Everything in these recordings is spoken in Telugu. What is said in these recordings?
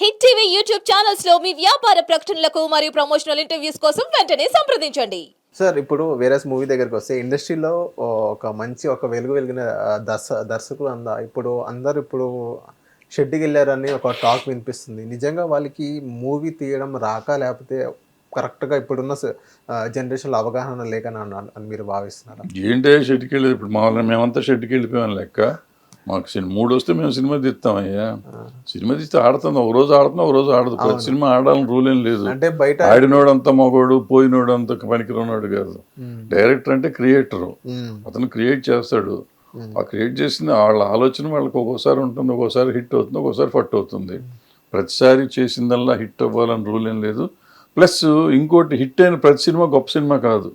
హిట్ టీవీ యూట్యూబ్ ఛానల్స్ లో మీ వ్యాపార ప్రకటనలకు మరియు ప్రమోషనల్ ఇంటర్వ్యూస్ కోసం వెంటనే సంప్రదించండి. సార్ ఇప్పుడు వేరే మూవీ దగ్గరికి వస్తే ఇండస్ట్రీలో ఒక వెలిగిన దర్శకులు ఇప్పుడు అందరూ షెడ్కి వెళ్ళారని ఒక టాక్ వినిపిస్తుంది. నిజంగా వాళ్ళకి మూవీ తీయడం రాక, లేకపోతే కరెక్ట్గా ఇప్పుడున్న జనరేషన్లో అవగాహన లేకని అని మీరు భావిస్తున్నారా? ఏంటే షెడ్కి వెళ్ళేది? ఇప్పుడు మామూలుగా మేమంతా షెడ్కి వెళ్ళిపోయాం లెక్క. మాకు మూడు వస్తే మేము సినిమా తీస్తామయ్యా. సినిమా తీస్తే ఆడుతుంది, ఒక రోజు ఆడుతున్నా ఒక రోజు ఆడదు. ప్రతి సినిమా ఆడాలని రూల్ ఏం లేదు. అంటే బయట ఆడినోడంతా మగోడు, పోయినోడంతా పనికిరన్నాడు కాదు. డైరెక్టర్ అంటే క్రియేటరు, అతను క్రియేట్ చేస్తాడు. ఆ క్రియేట్ చేసింది వాళ్ళ ఆలోచన వాళ్ళకి ఒక్కోసారి ఉంటుంది, ఒక్కోసారి హిట్ అవుతుంది, ఒక్కోసారి ఫట్ అవుతుంది. ప్రతిసారి చేసిందల్లా హిట్ అవ్వాలని రూల్ ఏం లేదు. ప్లస్ ఇంకోటి, హిట్ అయిన ప్రతి సినిమా గొప్ప సినిమా కాదు.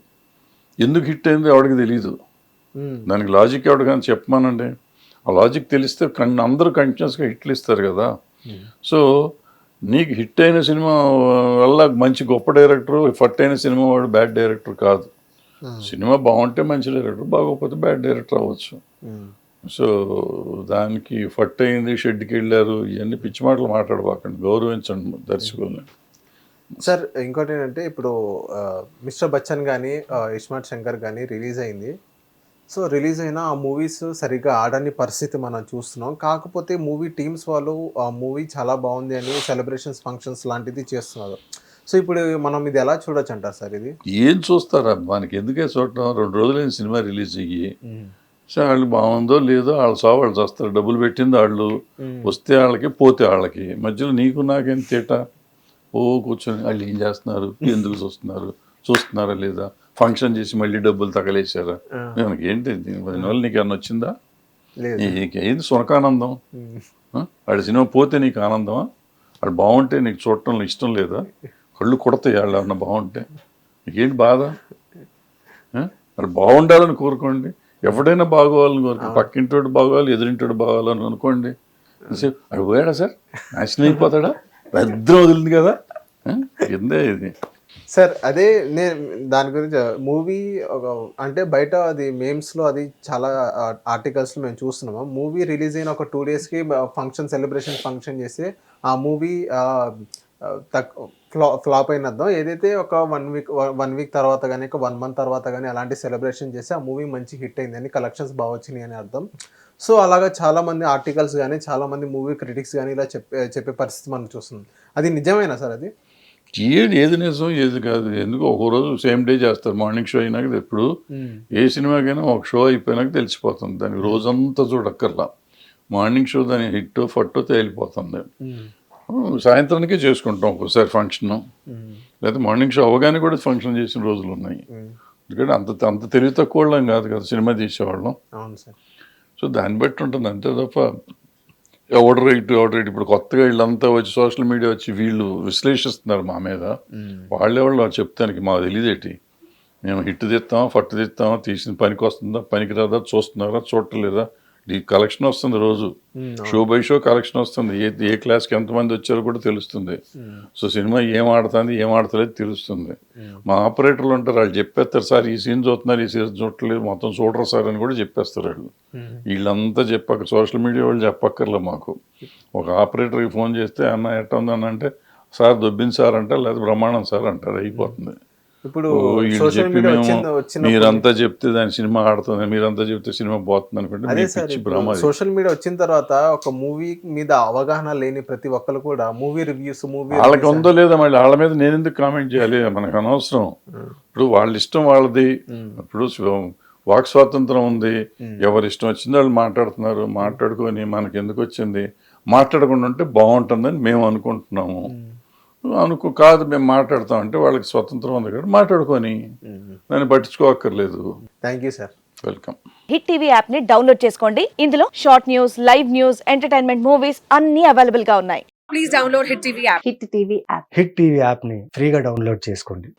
ఎందుకు హిట్ అయింది ఎవరికి తెలీదు. దానికి లాజిక్ ఎవరికైనా చెప్పమానండి. ఆ లాజిక్ తెలిస్తే అందరూ కంటిన్యూస్గా హిట్లు ఇస్తారు కదా. సో నీకు హిట్ అయిన సినిమా వల్ల మంచి గొప్ప డైరెక్టర్, ఫట్ అయిన సినిమా వాడు బ్యాడ్ డైరెక్టర్ కాదు. సినిమా బాగుంటే మంచి డైరెక్టర్, బాగోకపోతే బ్యాడ్ డైరెక్టర్ అవ్వచ్చు. సో దానికి ఫట్ అయింది, షెడ్కి వెళ్ళారు, ఇవన్నీ పిచ్చి మాటలు మాట్లాడబాకండి, గౌరవించండి దర్శకుల్ని. సార్ ఇంకోటి ఏంటంటే, ఇప్పుడు మిస్టర్ బచ్చన్ కానీ ఇస్మార్ట్ శంకర్ కానీ రిలీజ్ అయింది. సో రిలీజ్ అయిన ఆ మూవీస్ సరిగ్గా ఆడని పరిస్థితి మనం చూస్తున్నాం. కాకపోతే మూవీ టీమ్స్ వాళ్ళు ఆ మూవీ చాలా బాగుంది అని సెలబ్రేషన్స్, ఫంక్షన్స్ లాంటిది చేస్తున్నారు. సో ఇప్పుడు మనం ఇది ఎలా చూడొచ్చు అంటారు సార్? ఇది ఏం చూస్తారా మనకి? ఎందుకే చూడటం? 2 రోజులైన సినిమా రిలీజ్ అయ్యి, సో వాళ్ళు బాగుందో లేదో వాళ్ళు చూస్తారు. డబ్బులు పెట్టింది వాళ్ళు, వస్తే వాళ్ళకి పోతే వాళ్ళకి, మధ్యలో నీకు నాకేం తేట? కూర్చొని వాళ్ళు ఏం చేస్తున్నారు, ఎందుకు చూస్తున్నారా లేదా, ఫంక్షన్ చేసి మళ్ళీ డబ్బులు తగలేసారా? మనకి ఏంటి దానివల్ల నీకు ఏమన్నా వచ్చిందా? నీకేంది సునకానందం? వాడి సినిమా పోతే నీకు ఆనందమా? వాడు బాగుంటే నీకు చూడటంలో ఇష్టం లేదా? కళ్ళు కొడతాయి వాళ్ళు ఏమన్నా బాగుంటే. నీకేంటి బాధ? వాడు బాగుండాలని కోరుకోండి. ఎవడైనా బాగోవాలని కోరుకోండి. పక్కింటోడు బాగోవాలి, ఎదురింటోడు బాగోవాలని అనుకోండి. అది పోయాడా సార్, నాశనం అయిపోతాడా? భద్రం వదిలింది కదా. ఎందే ఇది సార్? అదే నేను దాని గురించి మూవీ అంటే బయట అది మేమ్స్లో అది చాలా ఆర్టికల్స్లో మేము చూస్తున్నాము. మూవీ రిలీజ్ అయిన ఒక 2 డేస్కి సెలబ్రేషన్ ఫంక్షన్ చేస్తే ఆ మూవీ ఫ్లాప్ అయిన అర్థం. ఏదైతే ఒక 1 వీక్ తర్వాత కానీ, ఒక 1 మంత్ తర్వాత కానీ అలాంటి సెలబ్రేషన్ చేస్తే ఆ మూవీ మంచి హిట్ అయిందని, కలెక్షన్స్ బాగా వచ్చినాయి అని అర్థం. సో అలాగా చాలామంది ఆర్టికల్స్ కానీ, చాలామంది మూవీ క్రిటిక్స్ కానీ ఇలా చెప్పే పరిస్థితి మనం చూస్తున్నాం. అది నిజమేనా సార్? అది ఏది నిజం ఏది కాదు. ఎందుకు ఒక రోజు సేమ్ డే చేస్తారు. మార్నింగ్ షో అయినాక ఎప్పుడు ఏ సినిమాకైనా ఒక షో అయిపోయినాక తెలిసిపోతుంది. దానికి రోజంతా చూడక్కర్లా. మార్నింగ్ షో దాని హిట్ ఫట్టో తేలిపోతుంది. సాయంత్రానికే చేసుకుంటాం ఒక్కోసారి ఫంక్షన్, లేదా మార్నింగ్ షో అవగానే కూడా ఫంక్షన్ చేసిన రోజులు ఉన్నాయి. ఎందుకంటే అంత తెలివి తక్కువ వాళ్ళం కాదు కదా సినిమా తీసేవాళ్ళం. సో దాన్ని బట్టి ఉంటుంది అంతే తప్ప ఎవడ రైట్ ఇప్పుడు కొత్తగా వీళ్ళంతా వచ్చి సోషల్ మీడియా వచ్చి వీళ్ళు విశ్లేషిస్తున్నారు మా మీద. వాళ్ళెవాళ్ళు చెప్తానికి మాకు తెలియదేటి. మేము హిట్ తీస్తామా, ఫట్ తీస్తామా, తీసిన పనికి వస్తుందా, పనికి రాదా, చూస్తున్నారా, చూడలేదా, ఈ కలెక్షన్ వస్తుంది. రోజు షో బై షో కలెక్షన్ వస్తుంది. ఏ క్లాస్కి ఎంతమంది వచ్చారో కూడా తెలుస్తుంది. సో సినిమా ఏం ఆడుతుంది, ఏం ఆడతలేదు తెలుస్తుంది. మా ఆపరేటర్లు ఉంటారు, వాళ్ళు చెప్పేస్తారు, సార్ ఈ సీన్ చూస్తున్నారు, ఈ సీన్ చూడలేదు, మొత్తం చూడరు సార్ అని కూడా చెప్పేస్తారు వాళ్ళు. వీళ్ళంతా చెప్పక, సోషల్ మీడియా వాళ్ళు చెప్పక్కర్లే మాకు. ఒక ఆపరేటర్కి ఫోన్ చేస్తే అన్న ఎట్ట ఉందని అంటే, సార్ దొబ్బింది సార్ అంటారు, లేదా బ్రహ్మాండం సార్ అంటారు, అయిపోతుంది. ఇప్పుడు చెప్పి మేము మీరంతా చెప్తే దాని సినిమా ఆడుతుంది, మీరంతా చెప్తే సినిమా పోతుంది అనుకుంటే సోషల్ మీడియా వచ్చిన తర్వాత ఒక మూవీ మీద అవగాహన లేని ప్రతి ఒక్కరు కూడా మూవీ రివ్యూస్ వాళ్ళకి ఉందో లేదా, మళ్ళీ వాళ్ళ మీద నేను ఎందుకు కామెంట్ చేయాలి? మనకు అనవసరం. ఇప్పుడు వాళ్ళ ఇష్టం వాళ్ళది. ఇప్పుడు వాక్ స్వాతంత్రం ఉంది, ఎవరి ఇష్టం వచ్చింది వాళ్ళు మాట్లాడుతున్నారు. మాట్లాడుకొని మనకి ఎందుకు వచ్చింది, మాట్లాడకుండా ఉంటే బాగుంటుందని మేము అనుకుంటున్నాము. కాదు మేము మాట్లాడతాం అంటే వాళ్ళకి స్వతంత్రం ఉంది కదా, మాట్లాడుకొని దాన్ని పట్టించుకోక్కర్లేదు. Thank you sir. Welcome. Hit TV app ని డౌన్లోడ్ చేసుకోండి. ఇందులో short news, live news, entertainment movies అన్ని అవైలబుల్ గా ఉన్నాయి. Please download hit TV app. Hit TV app ని ఫ్రీగా డౌన్లోడ్ చేసుకోండి.